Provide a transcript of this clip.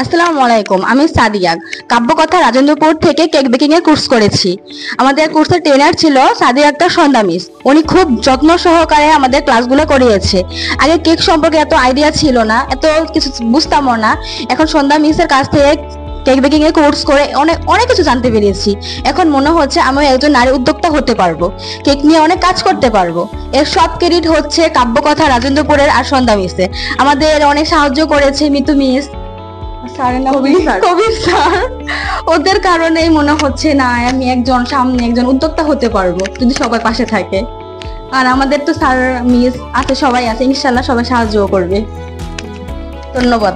আসসালামু আলাইকুম, আমি সাদিয়া কাব্যকথা রাজেন্দ্রপুর থেকে কেক বেকিং এর কোর্স করেছি। আমাদের কোর্সের ট্রেনার ছিল সাদিয়া আক্তার সন্ধ্যা মিস। উনি খুব যত্ন সহকারে আমাদের ক্লাসগুলো করিয়েছে। আগে কেক সম্পর্কে এত আইডিয়া ছিল না, এত কিছু বুঝতামও না। এখন সন্ধ্যা মিসের কাছ থেকে কেক বেকিং এর কোর্স করে অনেক অনেক কিছু জানতে পেরেছি। এখন মনে হচ্ছে আমি একজন নারী উদ্যোক্তা হতে পারবো, কেক নিয়ে অনেক কাজ করতে পারবো। এর সব ক্রেডিট হচ্ছে কাব্যকথা রাজেন্দ্রপুরের আর সন্ধ্যা মিসে। আমাদের অনেক সাহায্য করেছে মিতু মিস, স্যারের নাম কবির স্যার। ওদের কারণেই মনে হচ্ছে না আমি সামনে একজন উদ্যোক্তা হতে পারবো যদি সবাই পাশে থাকে। আর আমাদের তো স্যার মিস আছে, সবাই আছে, ইনশাল্লাহ সবাই সাহায্য করবে। ধন্যবাদ।